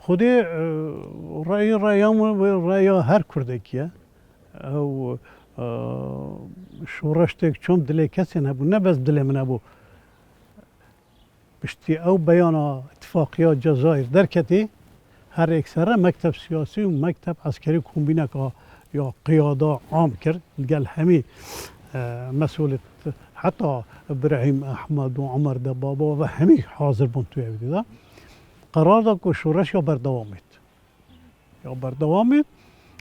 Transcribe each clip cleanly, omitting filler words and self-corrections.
خودی رأیام و رأی هر کردکیه او شورش تک چون دلی کسی نبود نه بس دلی من نبود بشتی او بیان اتفاقیات جزایر درکتی هر اکثر مکتب سیاسی و مکتب عسکری کومبینه که یا قیاده عام کرد قال همي مسئولت حتی ابراهیم احمد و عمر دبابا و همي حاضر بونتوی بیده قرار داد که شورش یا بردوامید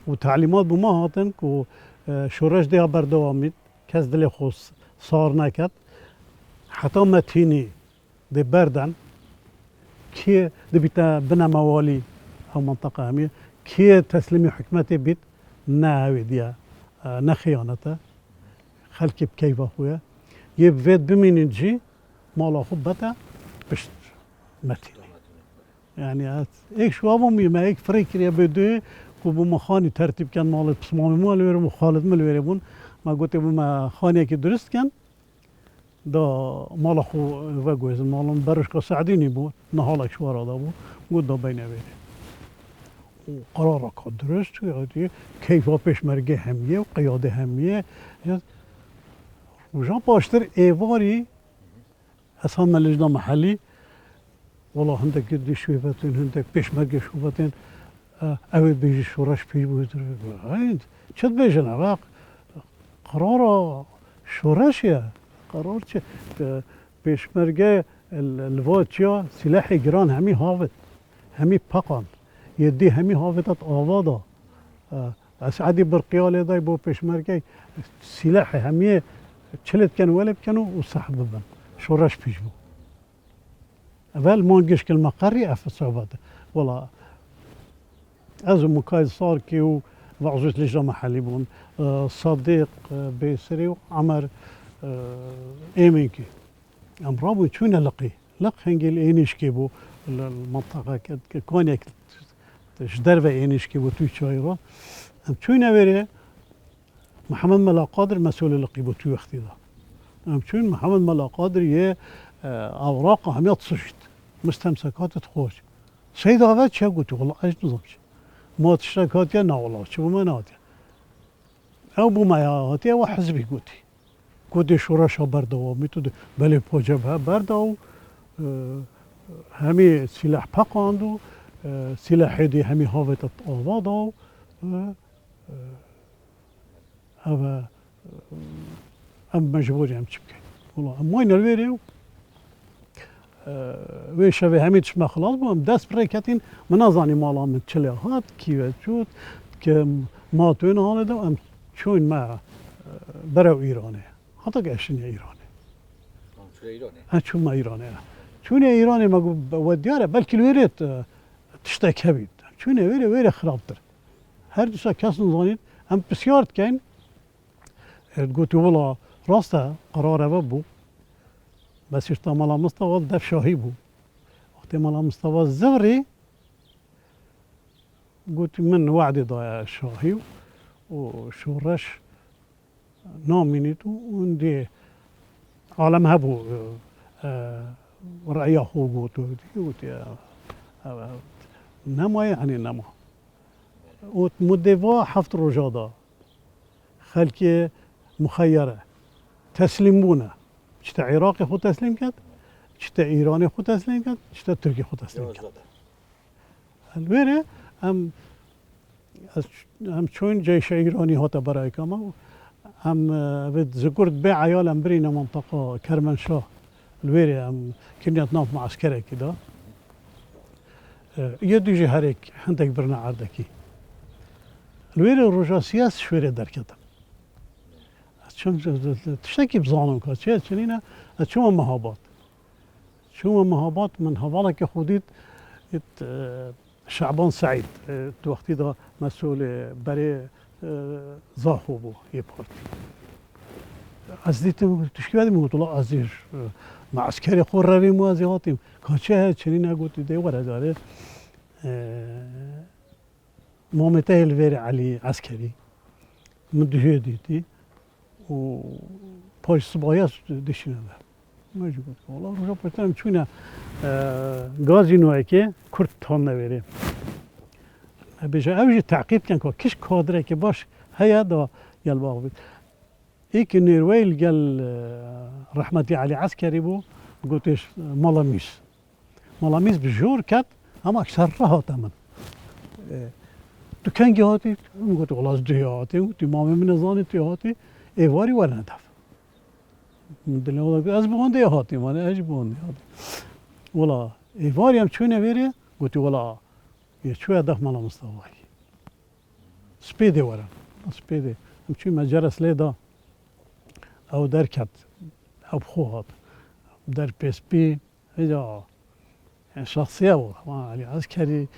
و تعلیمات به ما هاتن که شورش دیا بردوامید کس دل خود صار نکد حتی متینی دی بردن که دی بیتا بنا موالی او منطقه همیه که تسلیمی حکمتی بید نه هویدیه نه خیانته خلکی بکیفه خویه یه وید بمینید جی مالا خوب بتا بشت متینی يعني ايك شوابهم ما هيك فريق يا بدو كوبو مخاني ترتيب كان مال بسمامي مال وير مخالد مال ويربون ما قلت ما خاني كي درست كان دا مال اخو وجوز مال برش كساعديني بو نهالك شو هذا بو قلت دا بينه بينه وقرارك درست يعني كيف بيش مرجع هميه وقياده هميه وجان باشتر ايواري اصلا ملجنا محلي والله هندك قدي شويبتين هندك بيش مرقي شويبتين اوي بيجي شورش بيجي بودر هايد شد بيجن عراق قرار شورشيا قرار چه بيش مرقي الفوتشيا سلاح جران همي هافت همي باقان يدي همي هافتت آوادا اسعدي برقيالي داي بو بيش مرقي سلاح همي چلت كان ولب كانوا وسحب بن شورش بيجبو اول مانجش كل مقري اف صعوبته والله ازم مكايد صار كيو وعزوت لجنة محلي بون صديق بيسري وعمر ايمنكي ام رابو شونا لقي هنجل اينيش كيبو المنطقة كونيك شدربة اينيش كيبو توي شايرو ام شونا ويري محمد ملا قادر مسؤول لقي بو توي وقتي ده ام شون محمد ملا قادر يه اوراق هميات صشت مستمسكات تخوش سيد هذا شو قلت والله ايش نظامش ما تشتكات يا نا والله شو ما نادي او بو ما هاتي او حزبي قلت شورش بردوامي تو بله بوجبها بردو همي سلاح باقاندو سلاح دي همي هاوت آوادو هذا ام مجبوري ام تشبكي والله ام وين الفيديو ويشوي هميتش ما خلاص بوم دست بريكاتين منازاني مالا من تشليهات كيف تشوت ما توين هذا ام شون ما برو ايراني حتى قاشني ايراني شو ايراني شو ما ايراني شون ايراني ما ودياره بلكي الويريت تشتكي بيد شون ويري خرابتر هر دوسا كاس نظانيت ام بسيارت كاين قلت والله راسته قرار بو بس اشتمال مصطفى دف شاهي بو وقت مال مصطفى الزغري قلت من وعدي ضايع شاهي وشورش نامينيتو وندي عالم هبو رأيه هو قلت نما يعني نما ومدفع حفت رجادا خلكي مخيرة تسلمونا چتا عراقي خود تسلیم کرد چتا ایرانی خود تسلیم کرد چتا ترکی خود تسلیم کرد البته هم چون جيش ایرانی هات برای کما هم ذكرت بيع عيال امبرينا منطقه كرمنشاه الويري هم كنيت ناف معسكري كده يدي هريك عندك برنا عردكي الويري الرجال سياس شويري دركتم شون تشتكي بظالم كات شيء شنينا شو مهابات من هذاك خوديت شعبان سعيد وقتی دا مسئول برای زاخو بو یه پارتی از دیتم تشکیل میگوت الله ازش معسکری خور رویم و ازیاتیم کاچه چنین نگوتی دیواره داره مامته الویر علی عسکری مدهی دیتی و پاش صبایت دشینه ده مجبور والله روزا پرتم چونه گازی نوعی که کرد تان نویره بجا اوجی تعقیب کن که کش کادره که باش هیا دا گل باغ بید ایک نیرویل گل رحمتی علی عسکری بو گوتش مالامیس بجور کد اما اکثر راه من تو کنگی هاتی گوت ولاز دیاتی گوتی مامی من زانی دیاتی ایواری ور ندف دلی ولا از بونده هاتی مانه اج بونده هاتی ولا ایواری هم چونه ویری گوتی ولا یه چوی دف مالا مصطفی سپیده ورم سپیده هم چوی مجرس لیدا او در کت او بخوهات در پیس پی ایجا شخصیه بود علی عسکری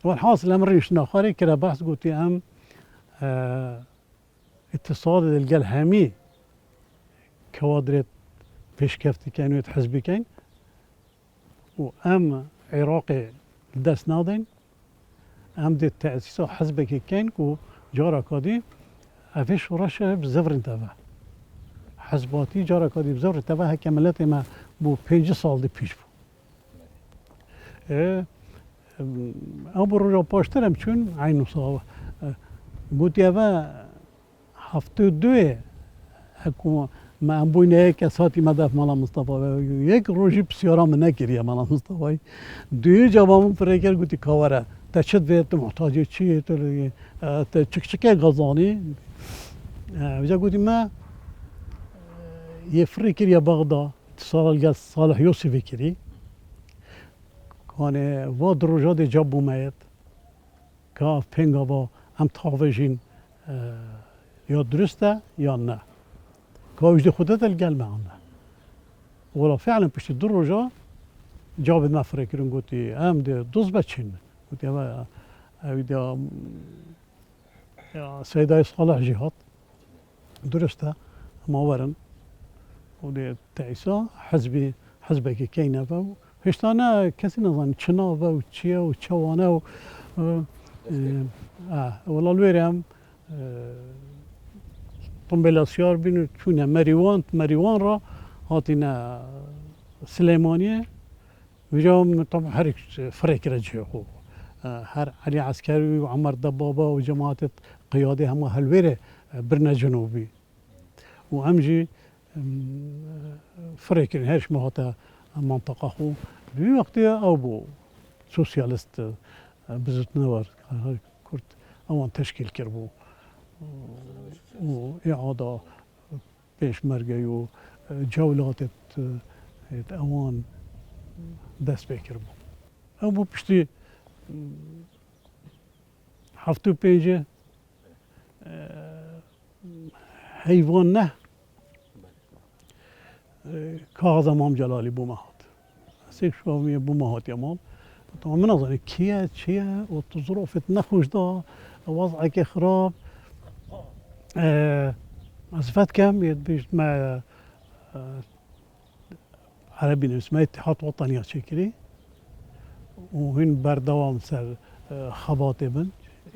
والحاصل امريش ناخري كده بحث قلت ام اتصال الجل هامي كوادرة بيشكفتي كانوا يتحزبي كان وام عراقي داس ناضين ام دي التأسيس حزبك كان كو جارة كادي افيش ورشة بزفر انتبه حزباتي جارة كادي بزفر انتبه كملتي ما بو 5 سال دي پیش بو او برو پاشترم چون عینو صاحب گوتی اوه هفته دوه حکومت ما ام بوینه کساتی مدف مالا مصطفی یک روزی بسیارم نکریه مالا مصطفی دوی جوابم فرکر گوتی کاوره تا چت ویت محتاجی چیه تا چکچکه غزانی وجا گوتی ما یه فرکر یا بغدا اتصال صالح یوسفی کری کانه و دروجات جاب بومید که پنگا با هم تاوجین یا درسته یا نه که وجد خودت الگل معنا ولا فعلا پشت دروجا جاب ما فرکرون گوتی هم ده دوز بچین گوتی اویدا سیدای صالح جهاد درسته ما ورن و ده تعیسا حزبی که کینه و هشتانه کسی نزانی چنا و چیه و چوانه و ولا الویرم طنبلاسیار بینو چونه مریوان را هاتینا سلیمانیه وجا طبعا هر فريق رجعه هر علي عسكري وعمر دبابة وجماعة قيادة هم هالويرة برنا جنوبي وأمجي فريق هرش مهاتا منطقة خو بي وقتها أو بو سوسيالست بزت نور كرت أوان تشكيل كربو وإعادة بيش مرقي وجولات أوان دست بکرم. اما پشتی هفتو پیجه حیوان نه کاغذ امام جلالی بومهات. سیک شومی بومهات یمال. طبعا من أظن كيا شيا وظروف نخوش دا وضعك خراب. أزفت كم يدبيش مع عربي اسمه اتحاد وطني شكلي وهن بردوام سر خباطبن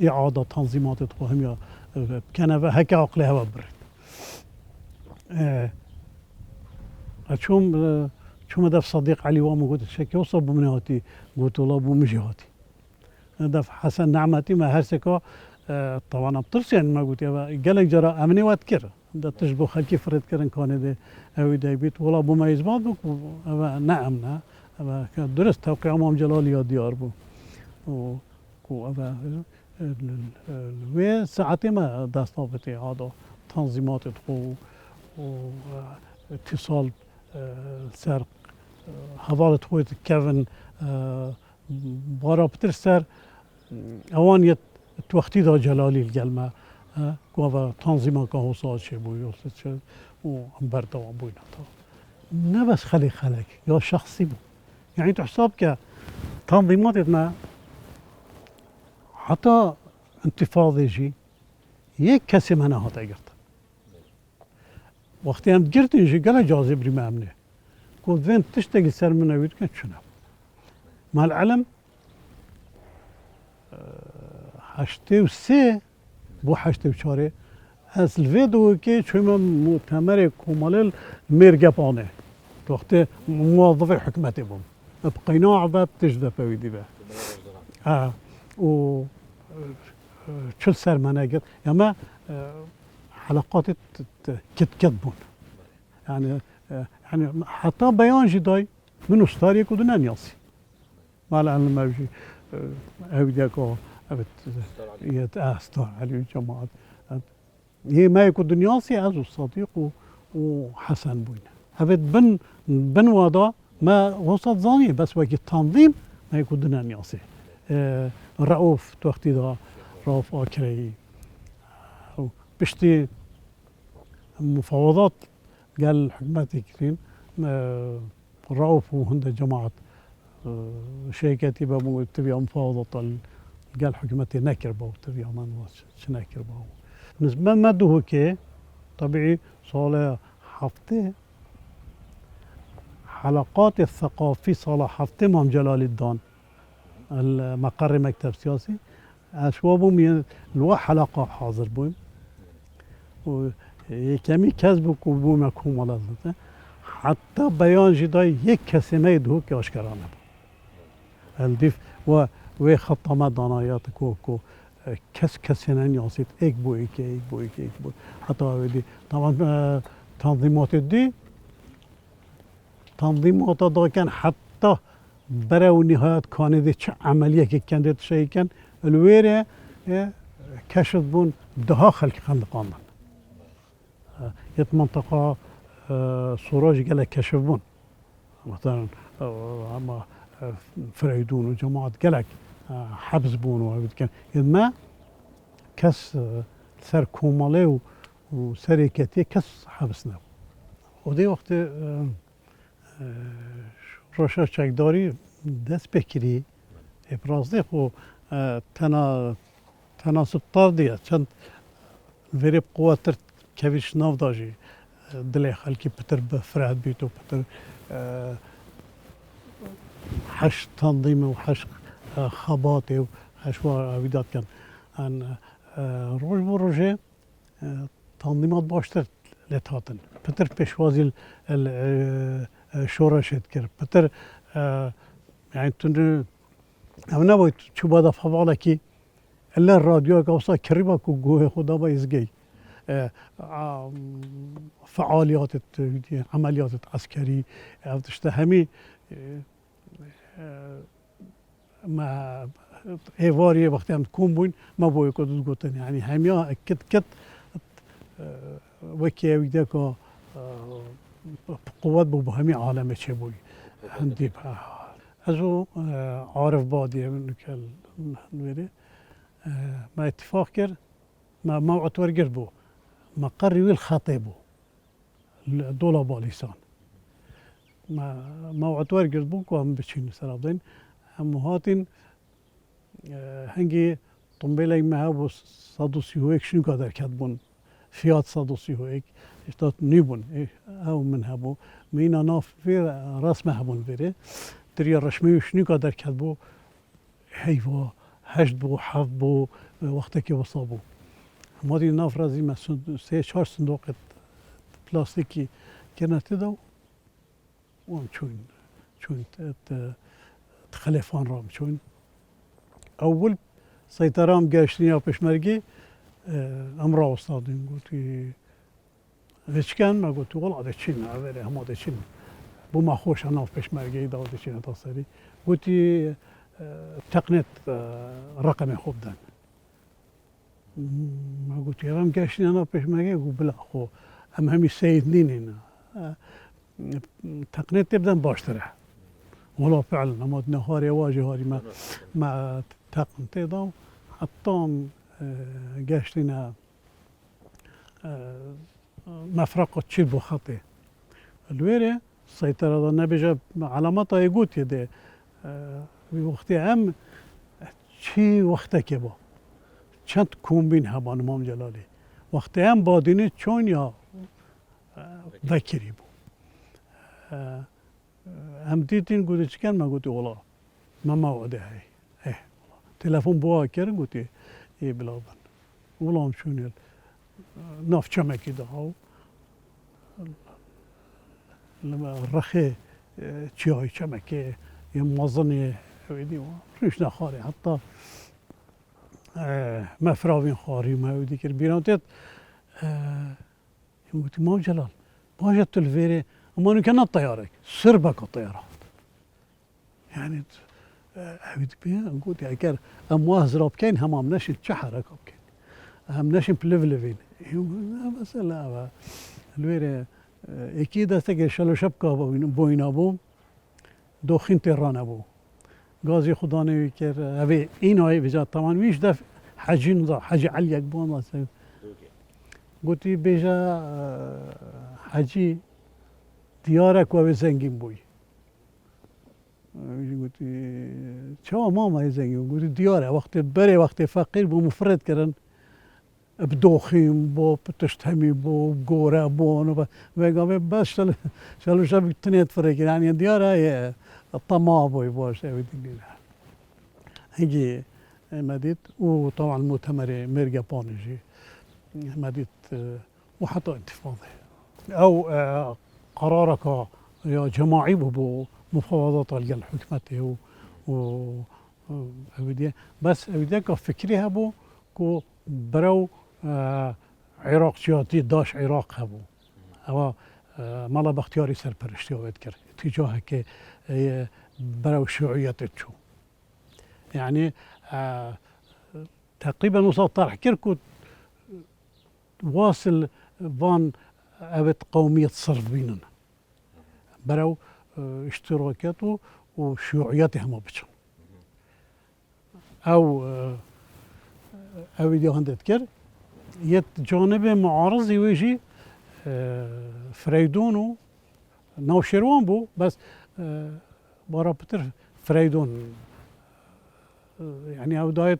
إعادة تنظيمات تقوهم كان هكا عقلها وبرد شو دف صديق علي وامو قلت شكي وصل بمنهاتي قلت والله بمجهاتي دف حسن نعمتي ما هرسكا طبعا بترسي ما قلت قالك جرى أمني واتكر ده تشبه خلكي فرد كرن كان ده أو ده بيت ولا بميز بعض نعم درست توقيع امام جلالي يا ديار بو و و ساعتي ما دستافتي هذا تنظيمات تقو واتصال سر حضارة خويت كيفن بارا بترسر اوان توقتي دا جلالي الجلمة كوا تنظيما كهو صاشي بو يوسف و بردوام بو نه بس خلق يا شخصي بو يعني تحسب ك تنظيماتنا حتى انتفاضة جي يك كسي منها هاتا قرت وقتی هم قرت يجي قال جاذب ري ما امنه قلت فين تشتغل سر من ويد كان شنو مع العلم حشتي وسي بو حشتي وشاري از الفيديو كي شوما مؤتمر كومالل ميرجابانه وقت موظف حكمتي بهم بقناع باب تجدى فويدي به و چل سرمنه قد اما حلقات كت بون يعني حتى بيان جداي من ستاري كودنا نياسي مع العلم ما بيجي أوديكو أبد يتأستار على الجماعة هي ما يكون نياسي عزو الصديق وحسن بوين أبد بن وضع ما وسط ظاني بس وقت التنظيم ما يكون نياسي رؤوف توقتي دا رؤوف آكري بشتي مفاوضات قال حكومتي كثير رؤوف وهند جماعة شركاتي بابو تبي مفاوضات قال حكومتي نكر باو تبي أمان شنكر باو بالنسبة ما دوه كي طبيعي صالة حفته حلقات الثقافي صالة حفته مام جلال الدان المقر مكتب سياسي أشوابهم الوا حلقة حاضر بوم وكمي كذبك وبومكم ولا ذا حتى بيان جداي يك كسمة يدهو كأشكرانه الديف وخط ما دانايات كوكو كسنان ياسيت إيك بو حتى ودي طبعا تنظيمات دي تنظيمات دا كان حتى برا نهاية كان دي عملية كانت شيء كان الويرة كشف بون داخل خندقان يت منطقة سراج قال كشف بون مثلا اما فريدون وجماعة قالك حبس بون وعبد كان ما كس سر كومالي وسركتي كس حبسنا ودي وقت روشا چکداری دست بکری ابراز ده خو تناسب طار دیه چند وری قوتر کبیش ناف داجی دلی خلکی پتر بفراد بیتو پتر حش تنظیم و حش خباطی و حش ویدات کن ان روز بروجه تنظیمات باشتر لتاتن پتر پیشوازی شورشت کرد پتر يعني تنو أنا نبغي شو بعد فضله كي إلا الراديو كوسا كريبا كوجو خدا بايزجي فعاليات عمليات عسكري تشتهمي ما إيفاري وقت هم تكون بين ما بوي كده تقولن يعني هميا كت وكي ويدك قوات بوهمي عالم شبوي عندي أزو عارف بادي من كل نوري ما اتفاق كر ما موعد ورجر بو ما قري الخطيبو الدولة باليسان ما موعد ورجر بو كم بتشين سرابين هم هاتين هنجي طنبلة ما هو صادوسي هيك شنو قادر كاتبون فيات صادوسي هيك اشتات نيبون أو من هبو مينا ناف في رسمه هبون فيري تري الرشمي شنو قادر كاتبو هيفا هشت بو حف بو وقتك وصابو مادي ناف رازي ما سه چهار صندوق بلاستيكي كنا تدو وان شون تخلفان رام شون اول سيطرام قاشنيا بشمرقي امرا استاذين قلت ايش كان ما قلت والله هذا تشين هذا هم هذا تشين بو ما خوش انا في بشمرقي دا هذا تشين تصري قلت تقنيت رقمي خوبدان ما قلت يا رام قاشني انا بشمرقي قلت بلا خو ام همي سيدنين هنا تقنيت تبدا باشترح والله فعلا اما نهاري واجه هاري ما تقنتي دا حتى قاشتنا مفرقة تشيل بو خطي الويرة السيطرة نبيجا علاماتها يقول يدي وقتي عام شي وقتك يبا چند كومبين هبان امام جلالي وقتي عام باديني چون يا ذكري بو هم ديتين قلت كان ما قلت والله ما موعده هاي ايه تلفون بوا كر قلت ايه بلابن والله شنو ناف چمكي ده لما الرخي چای چمكي يموزني ويدي مش نخاري حتى مفراوین خواری ما ودی کر بیرانتت قلت ما جلال باجت الفيري اما انه كان الطيارة سربك الطيارات يعني هيد بيان قلت يا كر امواز راب كاين همام نشن شحرك كاين هم نشن بليفلفين بس لا الفيري اكيد استقل شلو شبكه بوين ابو دوخين تهران ابو غازي خداني كر ابي ايناي بجا طبعا ويش دف حجين ذا حجي عليك بون قلت بيجا حجي ديارك وبزنجين بوي قلت شو ماما يزنجين قلت دياره وقت بري وقت فقير بمفرد كرن بدوخيم بو بتشتهمي بو بقورة بون وقام بس شلو شاب تنيت فريق يعني ديارة هي الطماع بوي باش هيجي مديت وطبعا المؤتمر ميرجا بونجي مديت وحتى انتفاضة او قرارك يا جماعي بو مفاوضات الجل حكمته و بس اوديك فكريها بو كو برو عراق سياتي داش عراق هبو او مالا باختياري سرپرشتی آوید کرد اتجاه که برو شيوعية تشو يعني تقريبا وصل طرح كركو واصل فان أبت قومية صرف بيننا برو اشتراكاته وشيوعيته ما بتشو او دي هندتكر يت جانب معارض يجي فريدون نوشيروان بو بس برا بتر فريدون يعني او دايت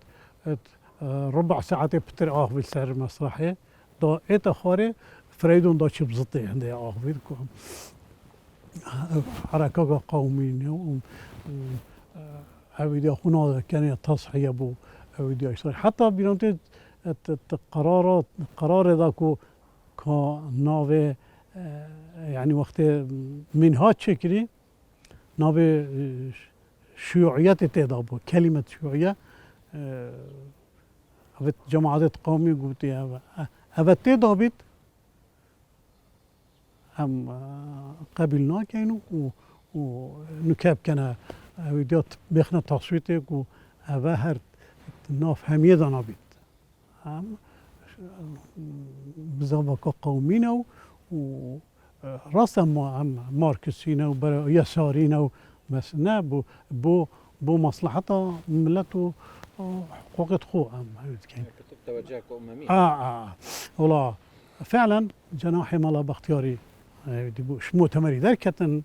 ربع ساعة بتر بالسر مسرحية دا ايتا خاري فريدون دا شي بزطي عندي بيدكم حركة قومية او دي هنا كان تصحية بو او دي حتى بينونتي قرار ذاكو كناوي يعني وقت منهاج شكري ناوي شيوعيات تدابو كلمة شيوعية أبت جماعات قومي قلتي أبت تدابت هم قبلنا كانوا ونكاب كان ويديات بيخنا تصويتك وأبهر ناف هميدا نابت هم بزابك قومينا ورسم ماركسينا ويسارينا بس نا بو مصلحة ملته حقوق خو توجهك أممية والله فعلا جناحي مالا باختياري شو مؤتمري دركة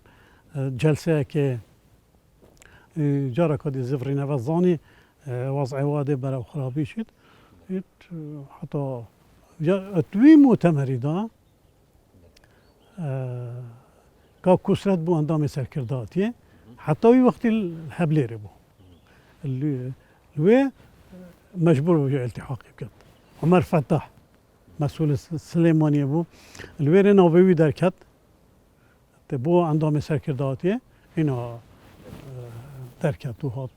جلسة كي جارة كودي زفري نفذاني وضع وادي برا وخرابي شد حتى توي مؤتمري دا كا كسرت بو اندام سركرداتي حتى وقت الهبليري بو اللي مجبور بجو التحاقي بكت عمر فتح مسؤول السليماني بو الويري نوبوي دركت بو اندام سركرداتي اینا درکت و هات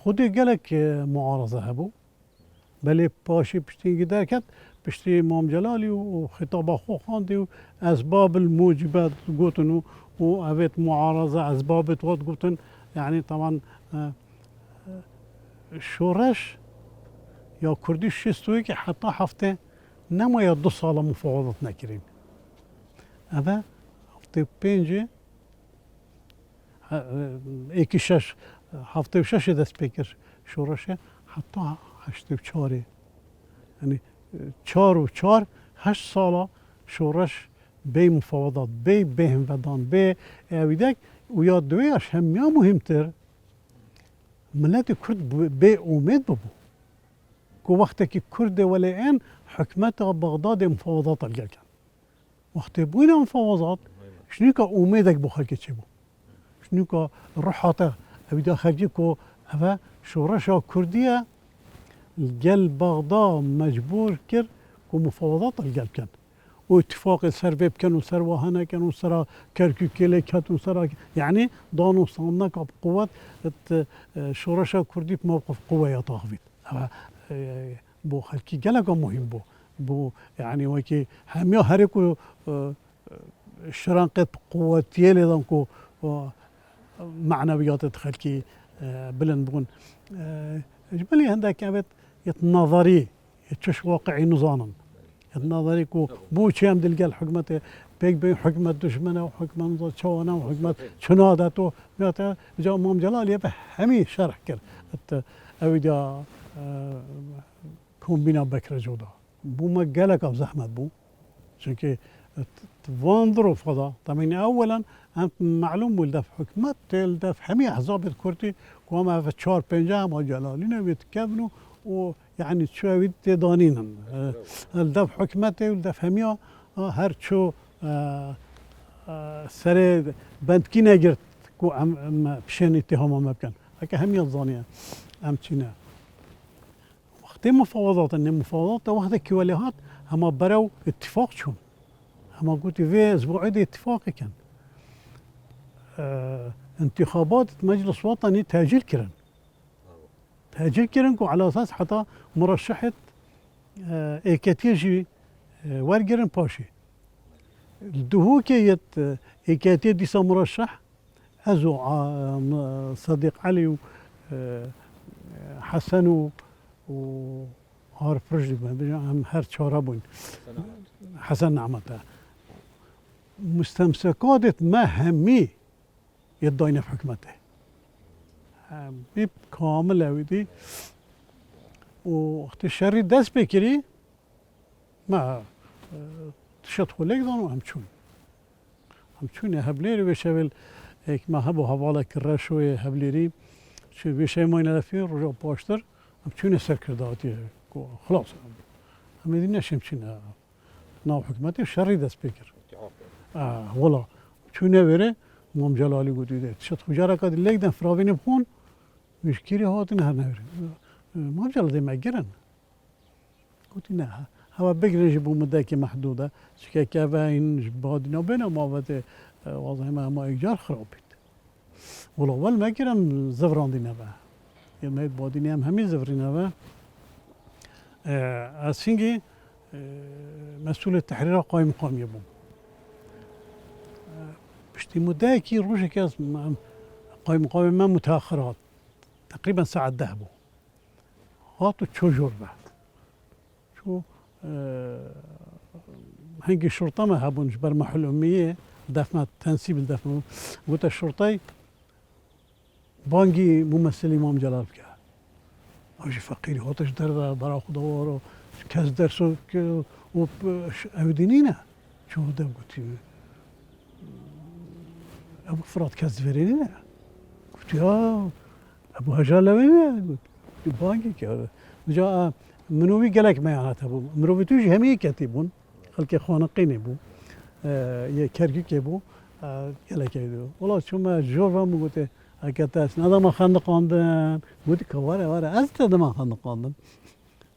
خودی گلک معارضه هبو بله پاشی پشتی درکت پشتی امام جلالی و خطاب خو خواندی و اسباب الموجبات گوتن و اوت معارضه اسباب توت گوتن يعني طبعا شورش یا کردی شستوی که حتی هفته نماید 2 سال مفاوضات نکرین اما هفته 5 ایکی 6 هفته و شش دست پیکر شورشه حتی 84 یعنی 4 و 4 8 ساله شورش بی مفاوضات بی بهم ودان بی اویدک و یا دویش هم یا مهمتر ملت کرد بی امید ببو که وقتی که کرد ولی این حکمت بغداد مفاوضات الگل کن وقتی بوین مفاوضات شنو که امیدک بو خلقی چی بو شنو که روحاته اویدا خلقی که اوه شورش کردیه گل بغداد مجبور کرد که مفاوضات الگل کن و اتفاق سر بيب كانوا سر وهنا كانوا سر كركوكيلي كانوا سر يعني دانو صامنك بقوة شورشا كردي بموقف قوة يا طاغفيت بو خلكي جلقا مهم بو يعني وكي هميا هريكو شرانقت قوة تيلي دانكو معنويات خلكي بلن بون جبلي هندك كابت يتنظري يتشش واقعي نظانا النظري كو بو شام دلقى الحكمة بيك بين حكمة دشمنة وحكمة شوانا وحكمة شنادته جا امام جلال يبه همي شرح كر اويدا كون بينا بكر جودا بو ما قالك زحمة بو شنكي تفاندرو فضا طبعا اولا انت معلوم ولدف حكمة تلدف همي احزاب الكردي وما في تشار بنجا ما جلالين بيتكبنوا ويعني شوي تدانين الدف حكمته والدف هميا هر شو سر بندكي نجرت كو ام بشين اتهام ما كان هكا هميا الظانية ام تشينا وقت مفاوضات ان مفاوضات واحدة كواليهات هما برو اتفاق شون هما قلت في اسبوعي دي اتفاق كان انتخابات مجلس وطني تأجيل كرن تأجيل كرنكو على أساس حتى مرشحة إيكاتيجي ورقرن باشي الدهوكية إيكاتي ديسا مرشح أزو صديق علي حسن و هار فرجلي هم هر شاربون حسن نعمته مستمسكات ما همي يداين في حكمته بيب كامل اويدي وقت الشري دست بكري ما تشط لك دانو همچون هبليري بشويل ايك ما هبو حوالا كره شوي هبليري شو بشي ما ينلفي رجع باشتر همچون سركرداتي خلاص هم دينا شمشين ناو حكمتي الشري دست بكر والله شو نبره امام جلالی گویده شد خجاره کد لیک دن فراوین بخون مشکلی هاتن هر نوری امام جلالی مگرن گویی نه هوا بگرنش بو مدتی محدوده چکه که و این بعد نبینه ما وقت واضحه ما ایجار خراب بید ولی اول مگرن زفراندی نبا یه مید بعدی نیم همین زفری نبا از سینگی مسئول تحریر قایم قامی بوم بشتي مداكي روجي كاس قايم ما متاخرات تقريبا ساعة ذهبوا هاتوا تشوجور بعد شو هنجي الشرطة ما هابون جبر محل أمية دفمة تنسيب الدفمة قلت الشرطي بانجي ممثل إمام جلال بكا أجي فقيري هاتش در براخ دوارو كاس درسو أودينينا شو ده قلت أبو فرات كازفرينينا قلت يا أبو هجالوينا قلت باقي كذا جاء منوي قالك ما يعنات أبو مروي توجي همي كاتبون خلك خانقين أبو يكرجك أبو قالك يدو والله شو ما جورم قلت أكتاس هذا ما خندق عندن قلت كوارا أزت هذا ما خندق عندن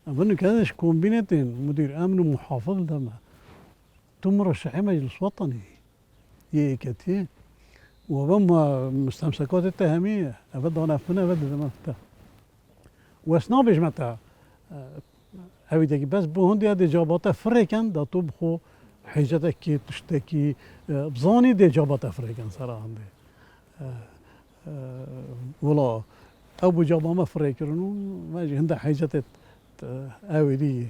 أظن كذا شكون بينتين مدير أمن ومحافظ دما ثم مرشحي مجلس وطني يكتي وبما مستمسكات التهمية أبدا أنا فينا أبدا ما فتا وأسنابش متى أبدا بس بهندي هذه إجابات فريقاً دا طبخو حاجتك كي تشتكي بزاني دي إجابات فريقاً صراحة عندي ولا أبو جابا ما فريقرنو ما جي هندا حاجتك أودي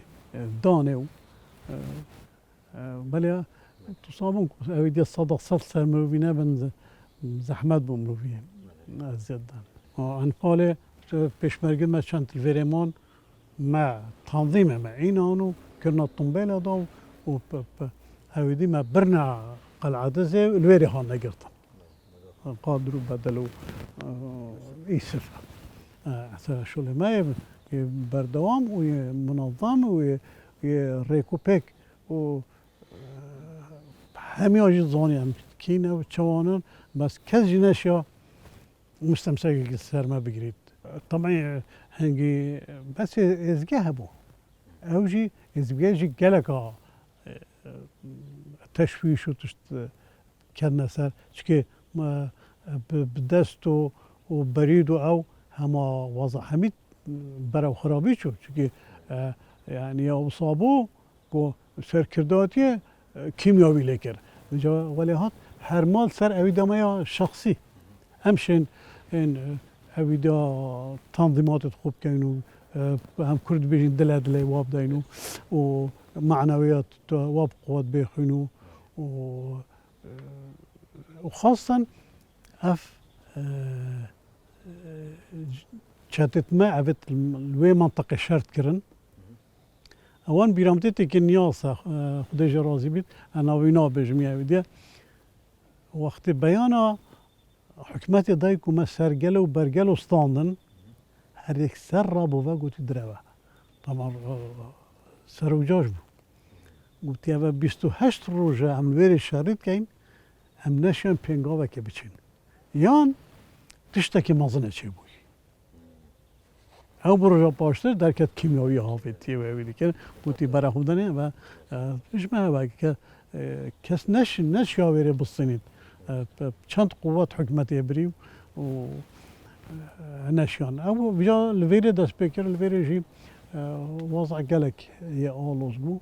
دانيو بليا تصابون أودي الصدق سلسل مروفينا بن زحمات بمروفين زيادة انفال پیشمرگی ما چند الفيريمون ما تنظيمه ما عينانو كنا الطنبيلة دو و هودي ما برنا قلعة زي الويري هان نقرطن قادروا بدلوا يسف شو اللي ما بردوام ومنظم وريكوبيك و همي اجي زوني هم كينا وتشوانن بس كذا نشيا مستمسك السر ما بقريت طبعا هنجي بس ازجاها بو اوجي ازجاجي جلكا تشويش وتشت كان سر شكي ما بدستو وبريدو او هما وضع حميد برا خرابي شو شكي يعني اصابو كو سر كرداتي كيميائي لكر ولی هات هر مال سر اویدامای شخصی همشن این اویدا تنظیمات خوب کنو هم کرد بیشین دل واب دینو و معنویات واب قوت بخونو و خاصة اف شاتت ما عبت الوي منطقة شرط كرن اوان بیرامتیتی که نیاسه خودش راضی بید انا وینا بجمیه بیده وقت بیانا حکمت دای که ما سرگل و برگل و ستاندن هر یک سر را بوه گوتی دروه طبعا سر و جاش بو گوتی اوه 28 روژه هم ویر شرید کن هم نشین پینگاوه که بچین یان تشتکی مازنه چه بوی او بروژه پاشتر درکت کیمیایی حافظی و ویدی که گوتی برای خودنه و اجمعه با که کس نشیاویره بستنید چند قوات حکمتی بری و نشیان او بجا الویره دست بکر الویره جی وضع گلک یه آلوز بو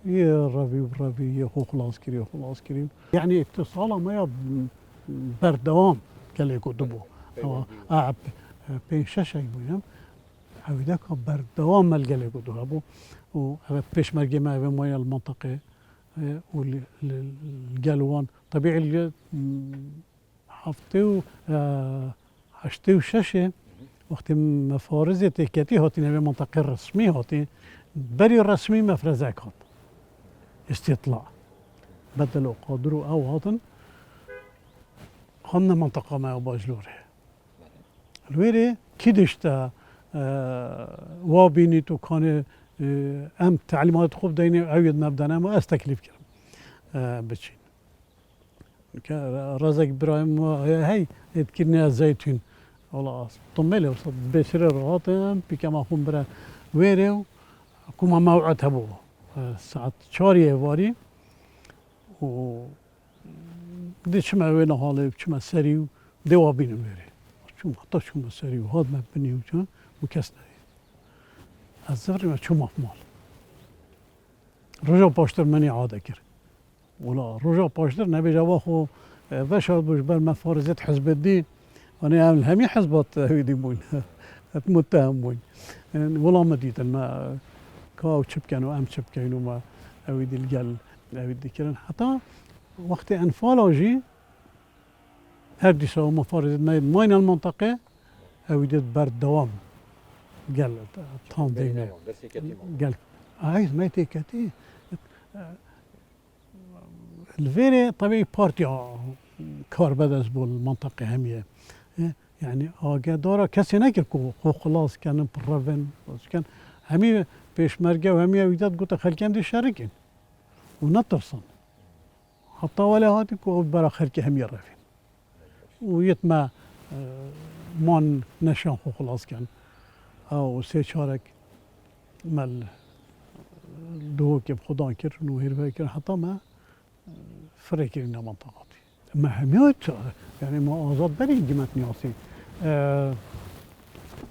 یه روی یه خلاص کری يعني اتصالا ما بردوام گلک دبو پین شش بودم هویدا که بردوام ملگله گدو هبو و پیشمرگی ما في مويه المنطقة والجلوان طبيعي حفتي حشتي وشاشة وقت مفارزة تكتي هاتي نبي منطقة رسمي هاتي بري رسمي مفرزاك هات استطلاع بدلوا قادروا او هاتن خلنا منطقة ما باجلوره الويري كيدشتا وابینی تو کانه ام تعلیمات خوب دینه اوید مبدنه ما از تکلیف کردم بچین که رازق برایم هی اتکرنی از زیتون والله طمله وصل بشر راحتم بكم اخون برا ويرو كما موعد هبو الساعة 4 واري و دي شما وين حاله شما سريو دوابين ويري حتى شما سريو هاد ما بنيو شو وكسنا الزفر ما شو مال رجع باشتر مني عاده كر ولا رجع باشتر نبي جواخو بشاد بوش بالمفارزة حزب الدين أنا أعمل همي حزبات هيدي بوين متهم بوين والله ما ديت ما كاو شبكانو أم شبكانو ما هيدي الجل هيدي كرن حتى وقت أنفالاجي هردي سو مفارزة ماين المنطقة هيدي برد دوام قال تنظيم قال عايز ما تكتي الفيري طبيعي بارتي كاربدس بول المنطقة همية يعني دارا كسي نكر خلاص كان برافن كان همي بيشمرقة وهمي ويدات قلت خلكين دي شاركين ونطرصن حتى ولا هاتي كو برا خلكي همي رافين ويتما مان نشان خلاص كان او سي شارك مال دو كيف خدان كر نوهير فكر حتى ما فريكينا منطقتي ما هميت يعني ما آزاد بري جمعت نياسي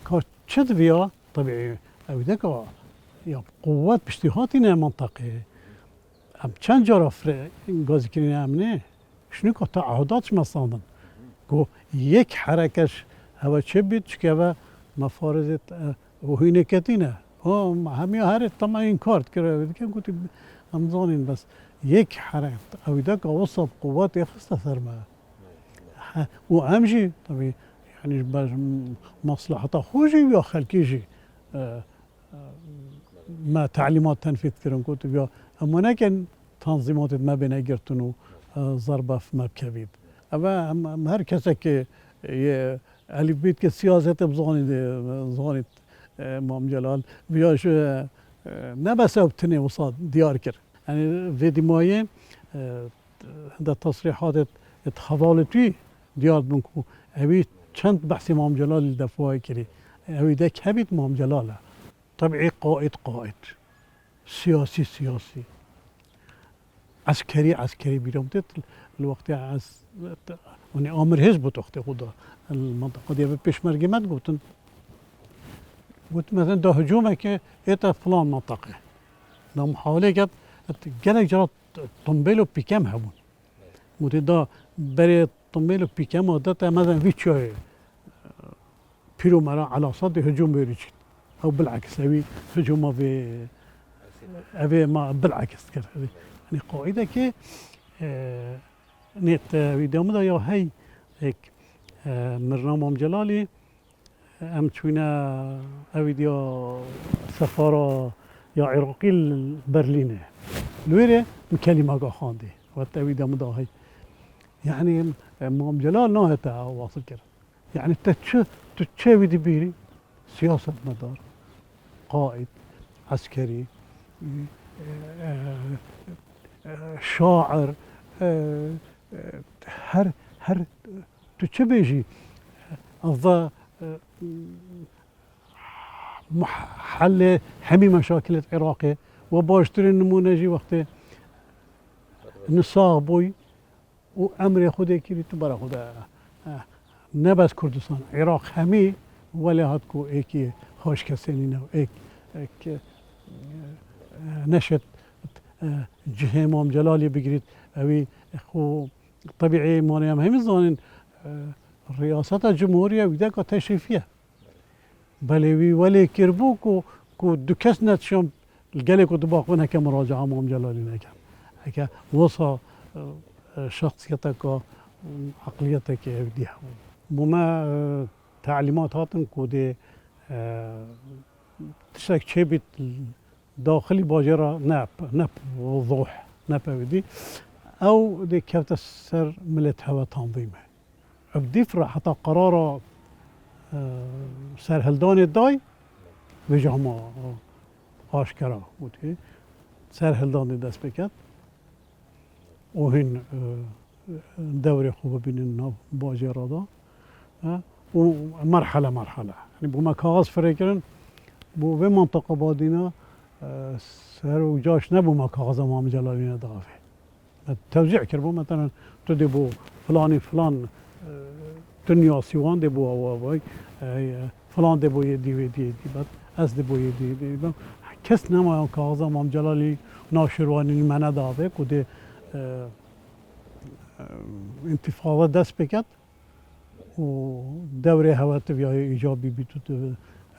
كشد فيها طبيعي او ذاك يا قوات باشتهاتنا منطقة ام چند جارا غازي كرينا امنه شنو كو تعهدات مثلا كو يك حركش هوا تشبت شكوا مفارزة وهي كتينه هم همي هر طبعا این کارت کرده که قلت امزانين بس یک حركة او ذاك وصل قوات يخص ثرما وامشي طبيعي يعني مصلحة خوشي ويا خلكيجي ما تعليمات تنفيذ كرن كنت بيا اما نكن تنظيمات ما بين اجرتنو ضربة في مركبيب اما هر كسك الف بيت كسياسة بزاني مام جلال بياش نبس وبتني وصاد ديار كر يعني في دمايه هذا التصريحات اتخذالتي ديار بنكو ابي چند بحث مام جلال الدفاعي كري ابي ده كبيت مام جلاله طبيعي قائد سياسي عسكري بيرمتت الوقت وني امر حزب تخت خدا المنطقه دي بيشمرجي ما قلت مثلا ده هجومك اتا فلان منطقه ده محاوله كانت جالك جرات طنبيلو بكام هبون قلت ده بري طنبيلو بكام ودتا مثلا فيتشو بيرو مرا على صد هجوم بيريج او بالعكس ابي هجوم ابي ما بالعكس كده يعني قاعده كي نيت فيديو مدا يا هي هيك مرنام جلالي ام تشوينا فيديو سفاره يا عراقي برلين لويري مكلمه خاندي وقت فيديو مدا هي يعني مام جلال نهتا واصل كده يعني تتشاوي بيري سياسة مدار قائد عسكري شاعر هر تتشبيجي الضا حل حمي مشاكل العراقية وباشتري النمونجي وقت نصاب بوي وامر ياخذ كيري تبارك خدا نبس كردستان عراق همي ولا هاتكو ايكي خوش كسينينا ايك نشت جهه امام جلالي بقريت اوي خو طبيعي مونيام هم زانين رئاسة الجمهورية ويداك تشريفية بلوي ولي كربوكو كو دكس نتشم القلق ودباقونا كمراجعة امام جلالي نكا هكا وصى شخصيتك وعقليتك يوديها بما تعليمات هاتن كودي تشترك شيبت داخلي باجرة ناب وضوح ناب ودي او دي كيف تسر ملت هوا تنظيمه بديف راح حتى قرار سر هلدان الداي بجامع آشکرا ودي سر هلدان دست بكت وهن دوري خوب بين باجرة دا ومرحلة يعني بما كاغاز فريكرن بو في منطقة بادينا سهرو جاش نبو ما كاغاز امام جلالين دافع التوزيع كربو مثلا تدي بو فلان دنيا سيوان دي بو هواي فلان دي بو يدي بات از دي بو يدي كس نما كاغاز امام جلالي ناشروان المعنى دافع كودي انتفاضة دست بكت ودوري هوا تبي ايجابي بيتو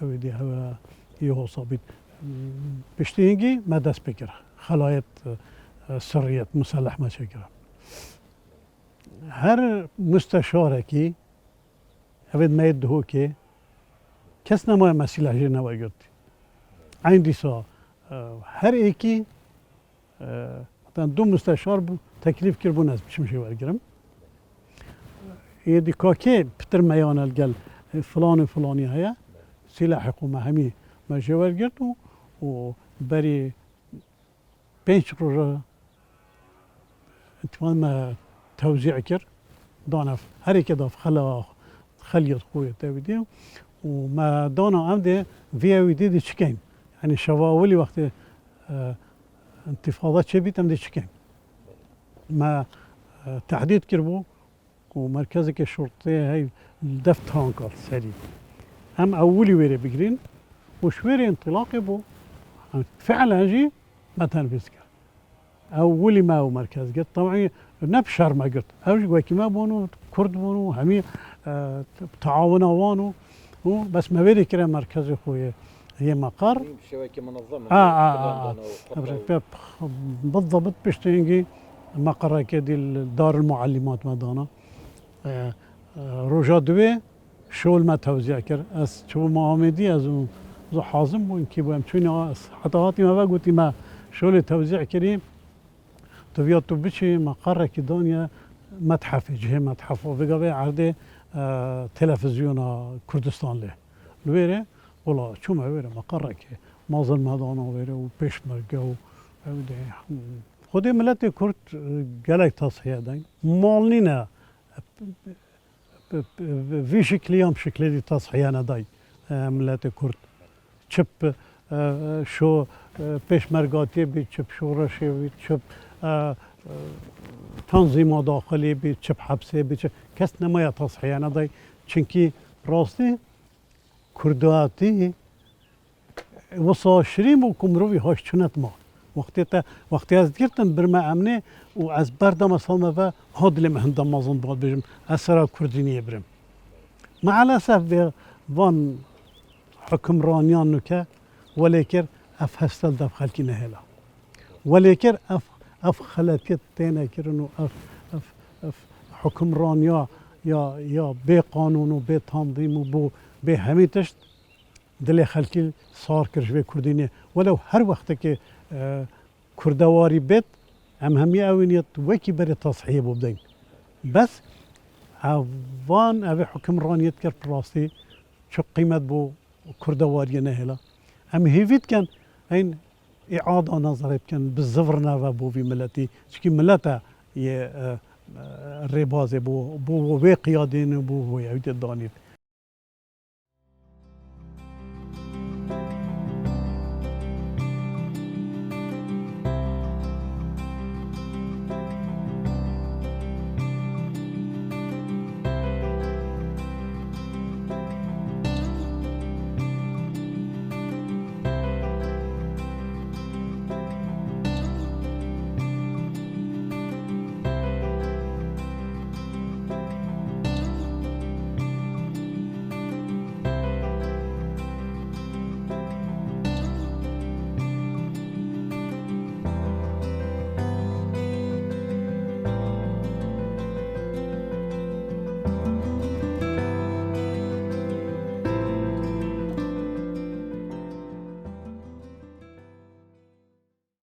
هوا دي هوا يهو صابت بشتينجي ما دست بكر خلايط سرية مسلح ما شكرا هر مستشاركي هود ما يدهو كي كسنا ما مسيلة جينا وقت عندي سا هر ايكي مثلا دو مستشار تكليف كربون از بشم شي ورگرم يدي كاكي بتر ميان القل فلاني هيا سلاح حكومة همي ما شي ورگرتو وبري 5 روزه انتمال ما توزيع كر دانف هري كده خليط خويا تاويدي وما دانا عمدي في اويدي دي شكين يعني شواولي وقت انتفاضات شبيت عمدي شكين ما تحديد كربو ومركزك الشرطية هاي دفت هانكال سري هم أولي ويري بقرين وشويري انطلاقي بو فعلا جي ما تنفذ كر أولي ما هو مركز قلت طبعا نبشر ما قلت أوجي وكي ما بونو كرد بونو همي تعاونا وانو بس ما ويري كرا مركز خويا هي مقر شبكة منظمة بالضبط بشتينجي مقر كدي دار المعلمات مدانا روجا دوي شغل ما توزیع کرد از چون محمدی از اون زو حازم بودیم که بایم چون حتاواتی ما بگوتی ما شغل توزیع کردیم تو بیا تو بچی مقر که دنیا متحف جه متحف و بگوی عرض تلفزیون کردستان له لویره ولی چون ما ویره مقر که مازن مدانا ویره و پیشمرگه و خود ملت کرد گلک تصحیح داین مالنی نه وی شکلی هم شکلی تصحیح ندای ملت کرد چپ شو پیشمرگاتی بی چپ شورشی بی چپ تنظیم داخلی بی چپ حبسی بی چپ کس نمایا تصحیح ندای چونکی راستی کرداتی وصا شریم و کمروی هاش چونت ما وقتی از گرتن برما امنه و از بردم سالمه و هادل مهندم مازن باد بجم اثر کردینی برم مع الاسف به وان حکمرانیان نکه ولیکن اف هستل دف خلکی نهلا ولیکن اف خلکت تینه کرنو اف حکمرانیا یا به قانون و به تنظیم و به همه تشت دل خلکی صار کرش به کردینی ولو هر وقت که کردواری بیت هم همی اوینیت وکی بری تصحیح بودین بس وان اوی حکمرانیت کرد راستی چه قیمت بو کردواری نهلا هم هیوید کن این اعاده نظر کن بالزفر نوا بو في ملتي چکی ملتا یه ریبازه بو قیادین بو یعید دانید